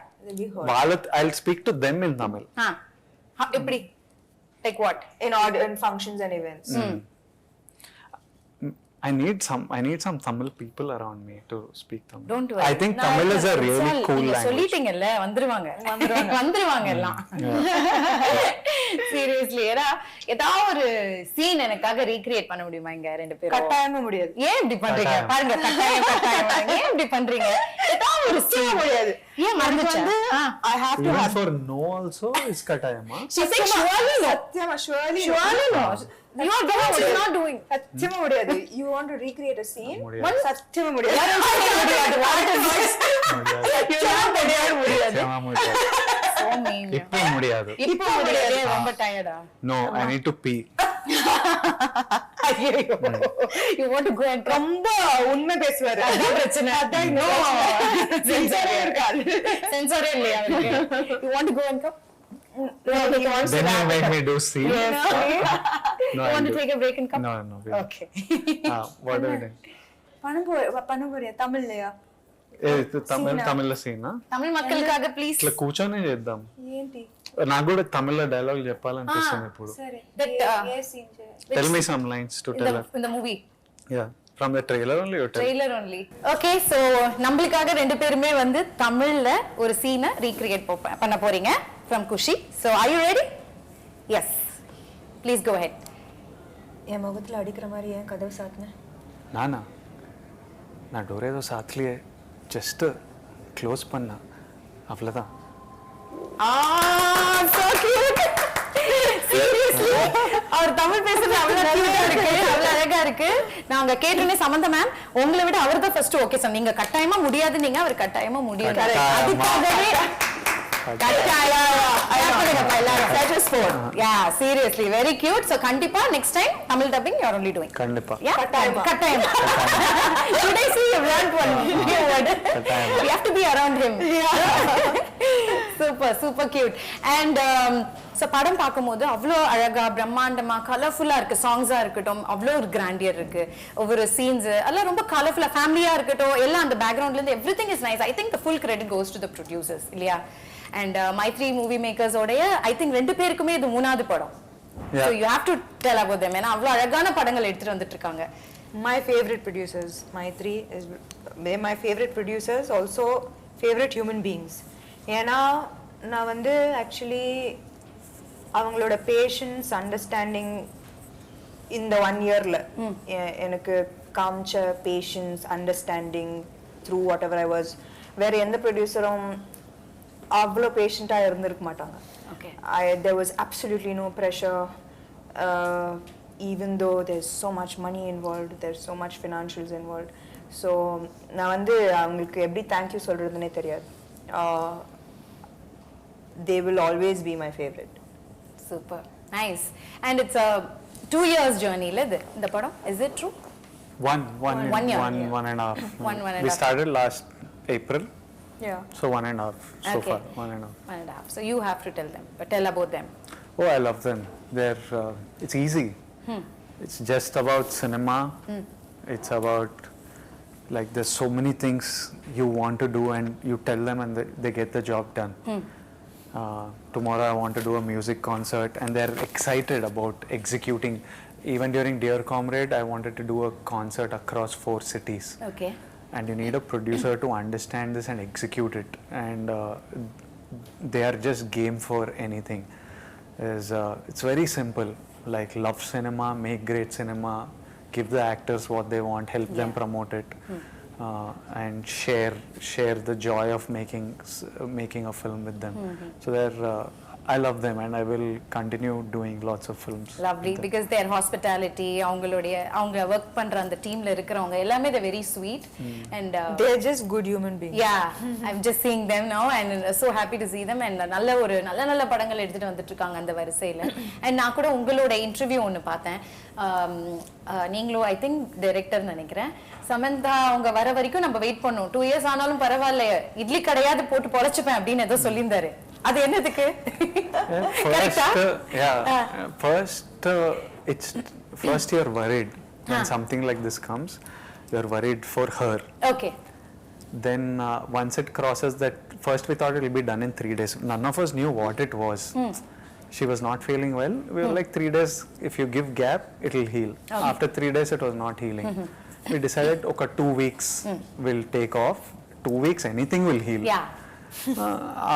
I'll speak to them in Tamil. எப்படி? Like what? In functions and events. I need some Tamil people around me to speak Tamil. Don't worry. I think Tamil is a really cool language. சொல்லிட்டீங்கல்ல வந்துருவாங்க எல்லாம். Seriously, ஏதாவது ஒரு scene எனக்காக recreate பண்ண முடியுமா இங்க ரெண்டு பேரும்? கட்டாயமா முடியாது. ஏன் இப்படி பண்றீங்க? பாருங்க கட்டாயம். ஏன் இப்படி பண்றீங்க? ஏதாவது ஒரு சீன் முடியாது. ஏன் மறந்துச்சு? I have to Even for no also is katayama. She said surely no. Surely no. You are doing what you're not doing. சத்தியமா முடியாது. You want to recreate a scene? முடியாது. சத்தியமா முடியாது. So mean. இப்போ முடியாது. ரொம்ப டயர்டா? No, I need to pee. You want to go and ரொம்ப உண்மை பேசுவாரு. அதான் பிரச்சனை. No. சென்சாரே இல்லையா அவருக்கு? You want to go and come? Then you make me do scene. You want to take a break and come? No. Okay. What are you doing? பண்ண போறியா தமிழ்லயா? తమిళ scene తమిళ மக்களுக்காக ప్లీజ్ ఇట్లా కూర్చొని చేద్దాం. ఏంటి? నాకు కూడా తమిళ డైలాగ్ చెప్పాలనిపిస్తుంది ఇప్పుడు. సరే. ఏ సీన్ చేయాలి? Tell me some lines to tell her. In the movie. Yeah. From the trailer only you tell. Trailer only. Okay, so நம்மளுக்காக ரெண்டு பேருமே வந்து தமிழ்ல ஒரு சீனை ரீக்ரியேட் பண்ண போறீங்க from Kushi. So are you ready? Yes. Please go ahead. என் முகத்துல அடிக்கிற மாதிரி ஏன் கதவு சாத்துன? நான் டோர் ஏதோ சாத்தலையே, ஜஸ்ட் க்ளோஸ் பண்ண அவ்வளோதான். So cute. Seriously. அவர் தமிழ் பேசுறது அவ்வளவு அழகா இருக்கு. நாங்க கேட்டோனே சமந்தா மேம் உங்களை விட அவர் தான் ஃபர்ஸ்ட் ஓகே சார், நீங்க கட்டாயமா முடியாது, நீங்க அவர் கட்டாயமா முடியும். அதுக்காகவே Yeah, seriously, very cute. So kandipa next time Tamil dubbing you are only doing. Kandipa. Yeah, kattayam. Today see you learned one new word. We have to be around him. Super cute. And so படம் பாக்கும்போது அவ்ளோ அழகா பிரம்மாண்டமா கலர்ஃபுல்லா இருக்கு, சாங்ஸா இருக்கட்டும் அவ்ளோ ஒரு கிராண்டியர் இருக்கு, ஒவ்வொரு சீன்ஸ் எல்லாம் ரொம்ப கலர்ஃபுல்லா, ஃபேமிலியா இருக்கட்டும் எல்லாம் அந்த பேக்ரவுண்ட்ல இருந்து everything is nice. I think the full credit goes to the producers இல்லையா? And Mythri Movie Makers ஓடைய I think ரெண்டு பேருக்குமே இது மூணாவது படம். Yeah. So you have to tell about them. ஏன்னா அவ்வளவு அழகான படங்கள் எடுத்துட்டு வந்துட்டு இருக்காங்க. My favorite producers, Mythri is they're my favorite producers, also favorite human beings. ஏன்னா நான் வந்து ஆக்சுவலி அவங்களோட பேஷன்ஸ் அண்டர்ஸ்டாண்டிங் இந்த 1 இயர்ல எனக்கு காமிச்ச patience understanding through whatever I was வேற எந்த ப்ரொடியூசரும் அவ்வளோ பேஷண்ட்டாக இருந்திருக்க மாட்டாங்க. There was absolutely no pressure, even though there's so much money involved, there's so much financials involved. So நான் வந்து அவங்களுக்கு எப்படி தேங்க்யூ சொல்றதுன்னே தெரியாது. They will always be my favorite. Super nice. And it's a 2 years journey la the padam, is it true? One year. One and a half. We started last April. Yeah. So 1.5 so far. 1.5. 1.5. So you have to tell about them. Oh, I love them. They're it's easy. It's just about cinema. It's about like there's so many things you want to do and you tell them and they get the job done. Tomorrow I want to do a music concert and they're excited about executing. Even during Dear Comrade, I wanted to do a concert across 4 cities. Okay. And you need a producer to understand this and execute it. And they are just game for anything. It's very simple. Like love cinema, make great cinema, give the actors what they want, help them promote it, and share the joy of making a film with them. So I love them and I will continue doing lots of films. Lovely, because their hospitality, அவங்க work பண்ற அந்த டீம்ல இருக்கிறவங்க எல்லாமே they're very sweet and they're just good human beings. Yeah, I'm just seeing them now and so happy to see them and நல்ல படங்கள் எடுத்துட்டு வந்துட்டு இருக்காங்க அந்த வரிசையில. And நான் கூட உங்களோட இன்டர்வியூ ஒன்னு பார்த்தேன். நீங்களும் ஐ திங்க் டைரக்டர் நினைக்கிறேன். சமந்தா அவங்க வர வரைக்கும் நம்ம வெயிட் பண்ணோம். 2 years ஆனாலும் பரவாயில்ல, இட்லி கடையாவது போட்டு பொழைச்சுப்பேன் அப்படின்னு ஏதோ சொல்லியிருந்தாரு. அது என்னதுக்கு? First you're worried when something like this comes. You're worried for her. Okay. Then once it crosses that, first we thought it will be done in 3 days. None of us knew what it was. She was not feeling well. We were like 3 days, if you give gap, it will heal. Okay. After 3 days, it was not healing. We decided, okay, 2 weeks will take off. 2 weeks, anything will heal. Yeah.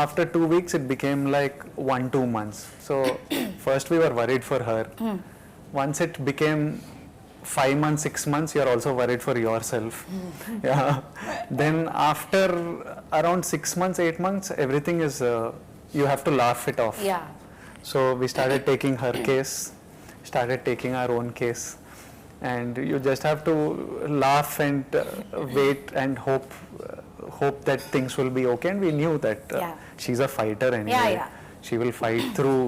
After 2 weeks, it became like 1-2 months. So first we were worried for her. Once it became 5 months, 6 months, you're also worried for yourself. Yeah. Then after around 6 months, 8 months, everything is, you have to laugh it off. Yeah. So we started taking her case, started taking our own case. And you just have to laugh and wait and hope that things will be okay. And we knew that she's a fighter anyway. She will fight through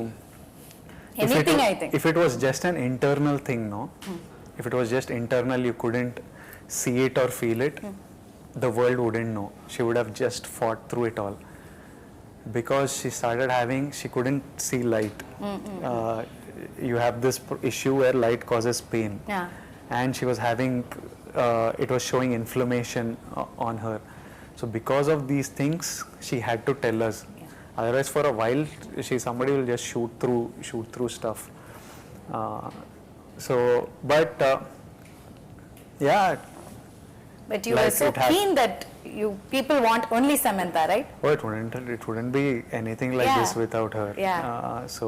anything, I think. If it was just an internal thing, no? If it was just internal, you couldn't see it or feel it, the world wouldn't know. She would have just fought through it all. Because she couldn't see light. You have this issue where light causes pain. Yeah. And she was having, it was showing inflammation on her. So because of these things, she had to tell us. Otherwise, for a while, somebody will just shoot through stuff. But you were so keen that people want only Samantha, right? Oh, it wouldn't be anything like this without her. Yeah. So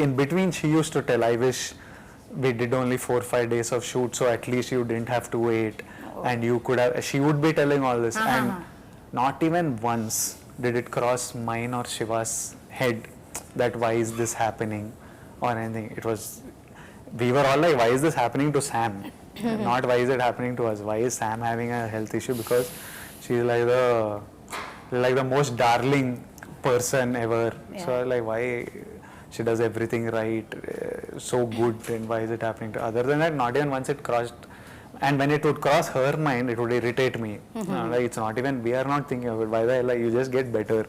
in between, she used to tell, I wish we did only 4-5 days of shoot, so at least you didn't have to wait. And you could have, she would be telling all this. And not even once did it cross mine or Shiva's head that why is this happening or anything. It was, we were all like, why is this happening to Sam? Not why is it happening to us? Why is Sam having a health issue? Because she's like the most darling person ever. So like, why she does everything right, so good, and why is it happening to? Other than that, not even once it crossed. And when it would cross her mind, it would irritate me. Like, it's not even, we are not thinking of it. Why the hell, like, you just get better,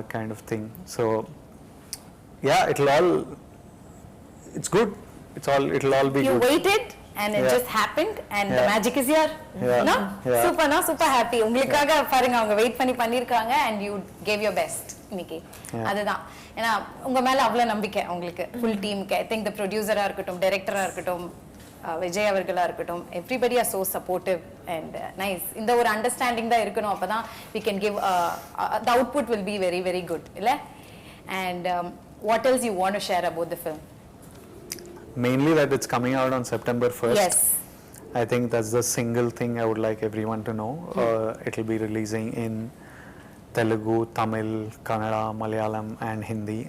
kind of thing. So yeah, it's good. It'll all be You good. waited and it just happened and the magic is here. No? Super happy. உங்களுக்காக பாருங்க அவங்க wait பண்ணி பண்ணிருக்காங்க and you gave your best இன்னைக்கு. அதுதான். ஏன்னா உங்க மேல அவ்வளவு நம்பிக்கை உங்களுக்கு full teamக்கு. I think the producer-ஆ இருக்கட்டும், director-ஆ இருக்கட்டும், விஜய் அவர்களா இருக்கட்டும், everybody are so supportive and nice. இந்த ஒரு understanding தான் இருக்கணும், அப்பதான் we can give the output will be very very good, இல்ல? And what else you want to share about the film? Mainly that it's coming out on September 1st. Yes. I think that's the single thing I would like everyone to know. It'll be releasing in Telugu, Tamil, Kannada, Malayalam and Hindi.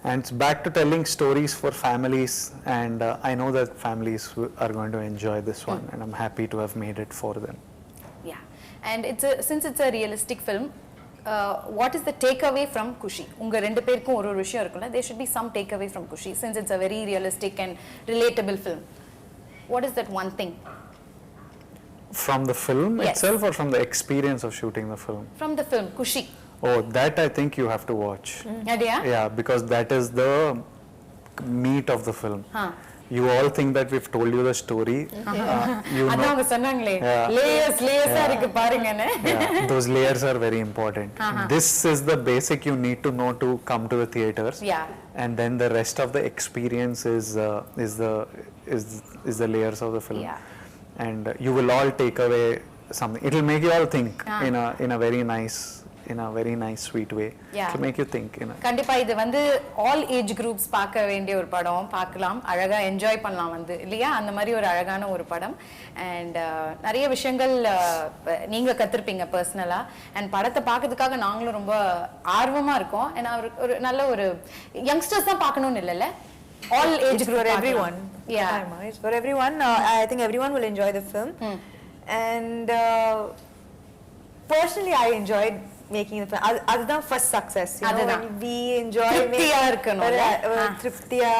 And it's back to telling stories for families, and I know that families are going to enjoy this one, and I'm happy to have made it for them. Yeah. And since it's a realistic film, what is the takeaway from Kushi? உங்க ரெண்டு பேருக்கும் ஒரு விஷயம் இருக்குல்ல, there should be some takeaway from Kushi since it's a very realistic and relatable film. What is that one thing? From the film Yes. itself or from the experience of shooting the film? From the film Kushi. Oh, that I think you have to watch. Yeah, because that is the meat of the film. You all think that we've told you the story. You know, அவங்க சொன்னாங்களே லேயர்ஸா இருக்கு பாருங்கன்னு. Those layers are very important. This is the basic you need to know to come to the theaters. And then the rest of the experience is the layers of the film. And you will all take away something. It will make you all think in a very nice sweet way. To make you think. கண்டிப்பா இது வந்து all age groups பார்க்க வேண்டிய ஒரு படம், பார்க்கலாம், அழகா enjoy பண்ணலாம் வந்து இல்லையா, அந்த மாதிரி ஒரு அழகான ஒரு படம். அண்ட் நிறைய விஷயங்கள் நீங்க கத்திருப்பீங்க பர்சனலா, அண்ட் படத்தை பார்க்கறதுக்காக நாங்களும் ரொம்ப ஆர்வமா இருக்கோம். ஏன்னா ஒரு நல்ல ஒரு யங்ஸ்டர்ஸ் தான் பார்க்கணும்னு இல்லைல்ல, all age group, for everyone. It's for everyone. I think everyone will enjoy the film. And personally I enjoyed making the film. அதுதான் first success, you know, when we enjoy திருப்தியா இருக்கணும்ல, திருப்தியா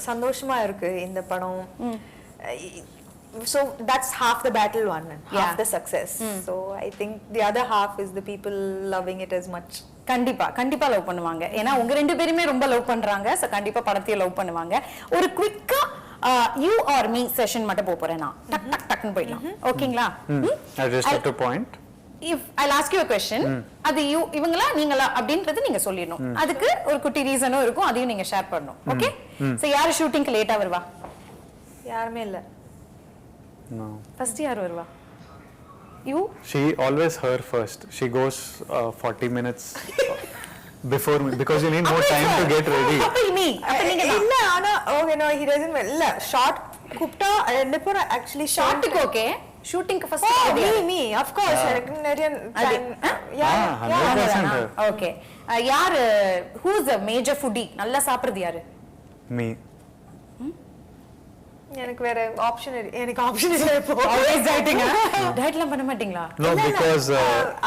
சந்தோஷமா இருக்கு இந்த படம். So that's half the battle won, half the success. So I think the other half is the people loving it as much. கண்டிப்பா love பண்ணுவாங்க. ஏன்னா உங்க ரெண்டு பேருமே ரொம்ப லவ் பண்றாங்க. சோ கண்டிப்பா படத்தையும் லவ் பண்ணுவாங்க. ஒரு குவிக்கா you or me செஷன் மட்டும் போறேன் நான். டக் டக் டக்னு போயிடலாம். ஓகேங்களா? I just have to point. If I'll ask you a question, அது இவங்களா நீங்களா அப்படின்றது நீங்க சொல்லிடணும். அதுக்கு ஒரு குட்டி ரீசனும் இருக்கும், அதையும் நீங்க ஷேர் பண்ணணும். ஓகே? சோ யாரு ஷூட்டிங்க்கு லேட்டா வருவா? யாருமே இல்ல. No. ஃபர்ஸ்ட் யார் வருவா? You? She always her first. She goes 40 minutes before me because you need more time to get ready. அப்ப நீ இல்ல ஆனா okay no he doesn't இல்ல ஷார்ட் கூப்டா ரெண்டு பேரும் actually ஷார்ட்க்கு ஓகே, ஷூட்டிங்க்கு ஃபர்ஸ்ட் me of course எனக்கு நிறைய டைம். ஓகே. யார் who is the major foodie? நல்லா சாப்பிடுறது யாரு? Me. எனக்கு வேற ஆப்ஷன் இல்ல இப்போ. Always dieting. டயட்லாம் பண்ண மாட்டீங்களா? No, because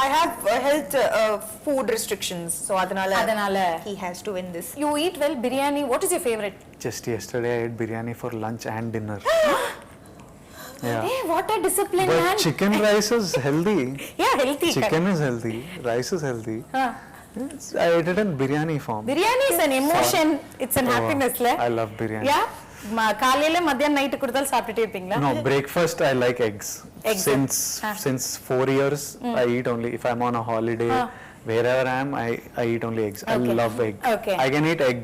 I have health food restrictions, so அதனால he has to win this. You eat well biryani. What is your favorite? just yesterday I ate biryani for lunch and dinner. Hey, what a discipline, But man. chicken rice is healthy. Yeah, healthy. Chicken is healthy. Rice is healthy. I ate it in biryani form. Biryani is an emotion. It's an happiness, le? I love biryani. Yeah. காலையில மத்தியானம் night கொடுத்தாலும் சாப்பிட்டுட்டே இருப்பீங்களா? No, breakfast I like eggs. Since 4 years I eat only if I'm on a holiday. Wherever I am, I eat only eggs. I love egg. Okay. I can eat egg.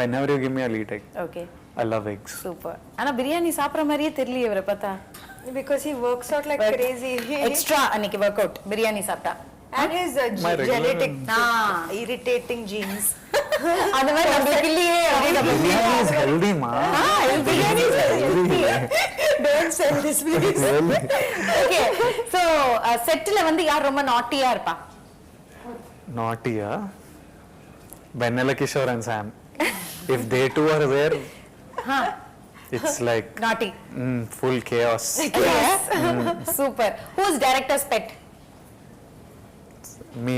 Whenever you give me, I'll eat egg. Okay. I love eggs. Super. ஆனா பிரியாணி சாப்பிடுற மாதிரியே தெரியல இவரை பார்த்தா. Because he works out like crazy. Extra அன்னைக்கு work out biryani சாப்பிட்டா. And his genetic irritating genes. அந்த மாதிரி நமக்கு இல்லையே. Biryani is healthy, ma. Biryani is healthy. Don't sell this please. Okay. So செட்ல வந்து யார் ரொம்ப நாட்டியா இருப்பா? Naughty, Vennela, Kishore and Sam. If they two are there, it's like Naughty. Full chaos. Yes. Super. Who's director's pet? Me,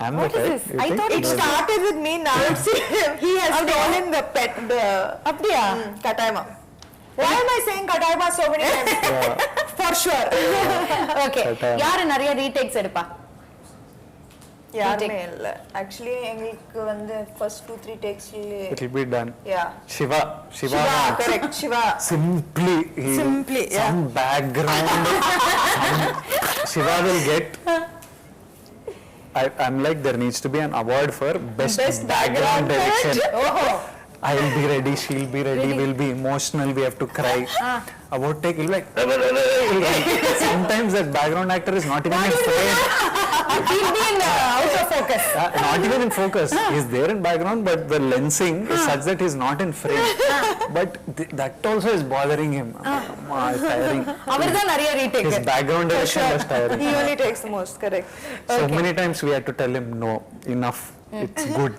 I'm What the is pet. this? You I think? thought It started with me, now it's he has stolen the pet, the அப்படியா? Kataima. Why am I saying Kataima so many times? For sure. Okay. Kataima. யாரு நிறைய retakes எடுப்பா? யாருமே இல்ல actually எங்களுக்கு வந்து first 2-3 takes it will be done. Yeah Shiva correct Shiva simply some background Shiva will get. I'm like, there needs to be an award for best background direction. I will be ready, she'll be ready, we'll be emotional, we have to cry. About take, he'll be like, sometimes that background actor is not even in frame. He'll be in out of focus. Not even in focus. He's there in background, but the lensing is such that he's not in frame. But that also is bothering him. It's tiring. அவர்தான் நிறைய retake. His background direction was tiring. he only takes the most correct. So many times we had to tell him, no, enough. It's good.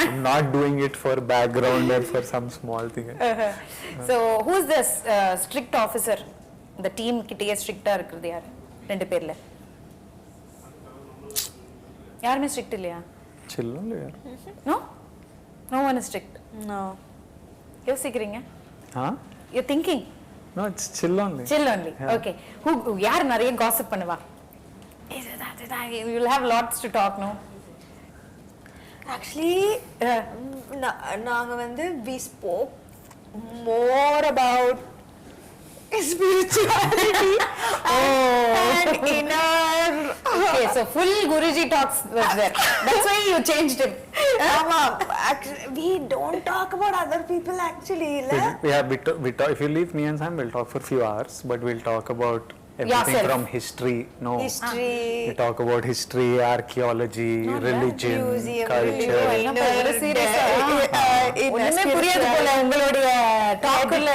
I'm not doing it for background or for some small thing. So who's the strict officer? The team கிட்டயே ஸ்ட்ரிக்ட்டா இருக்குது யார்? ரெண்டு பேர்ல. யாருமே strict இல்லையா? Chill only. No? No one is strict. No. யோசிக்கிறீங்க? Huh? You're thinking? No, it's chill only. Chill only. Yeah. Okay. Who யார் நிறைய gossip பண்ணுவா? You'll have lots to talk, no? Actually நாங்க வந்து we spoke more about spirituality and inner. Okay, so full Guruji talks was there. That's why you changed it. Actually, we don't talk about other people actually. Yeah, we talk, if you leave me and Sam, we'll talk for a few hours, but we'll talk about everything Yourself. from history. No. History. We talk about history, archaeology, religion, museum, culture. ஒண்ணுமே புரியாது போல உங்களுடைய டாக்ல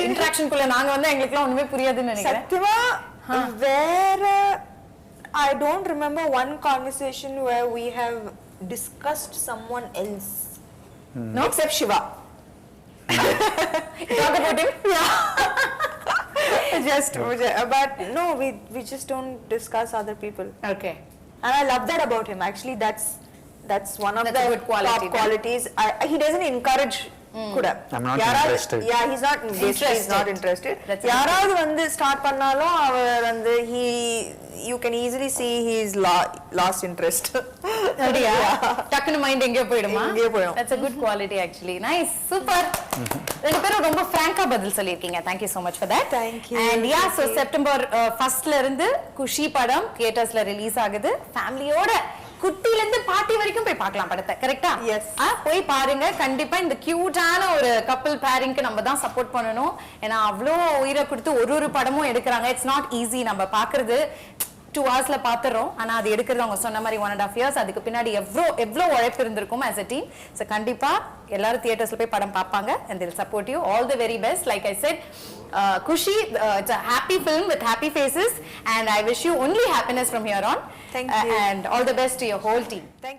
இன்டராக்ஷன்க்குள்ள நாங்க வந்து எங்களுக்குலாம் ஒண்ணுமே புரியாதுன்னு நினைக்கிறேன். சத்தியமா வேற I don't remember one conversation where we have discussed someone else. No, except Shiva. Talk about him? Yeah. But no, we just don't discuss other people. Okay. And I love that about him. Actually, that's one of That's the a good quality, top qualities. He doesn't encourage kuda. I'm not interested. Yeah, he's not interested. யாராவது வந்து start பண்ணாலும் அவர் வந்து you can easily see he is lost interest. அப்படியா? டக்குனு mind எங்கேயோ போயிடுமா? எங்கேயோ போயிடும். That's a good quality actually. Nice. Super. ரெண்டு பேரும் ரொம்ப ஃப்ராங்கா பதில் சொல்லிருக்கீங்க. Thank you so much for that. Thank you. And yeah, so September 1st ல இருந்து குஷி படம் தியேட்டர்ஸ்ல ரிலீஸ் ஆகுது. ஃபேமிலியோட குட்டில இருந்து பாட்டி வரைக்கும் போய் பார்க்கலாம் படத்தை. கரெக்ட்டா? Yes. போய் பாருங்க. கண்டிப்பா இந்த கியூட்டான ஒரு கப்பிள் பேரிங்க்கு நம்ம தான் சப்போர்ட் பண்ணணும். ஏன்னா அவ்ளோ உயிரை கொடுத்து ஒரு படமும் எடுக்கறாங்க. It's not easy. நம்ம பாக்குறது 2 ஹவர்ஸ்ல பாத்துறோம். ஆனா அது எடுக்கிறது அவங்க சொன்ன மாதிரி 1.5 years. அதுக்கு பின்னாடி எவ்வளோ உழைப்பு இருந்திருக்கும் as a team. So கண்டிப்பா எல்லாரும் தியேட்டர்ஸ்ல போய் படம் பார்ப்பாங்க and they'll support you. All the very best. Like I said, Kushi, it's a happy film with happy faces and I wish you only happiness from here on. Thank you. And all the best to your whole team. Thank you.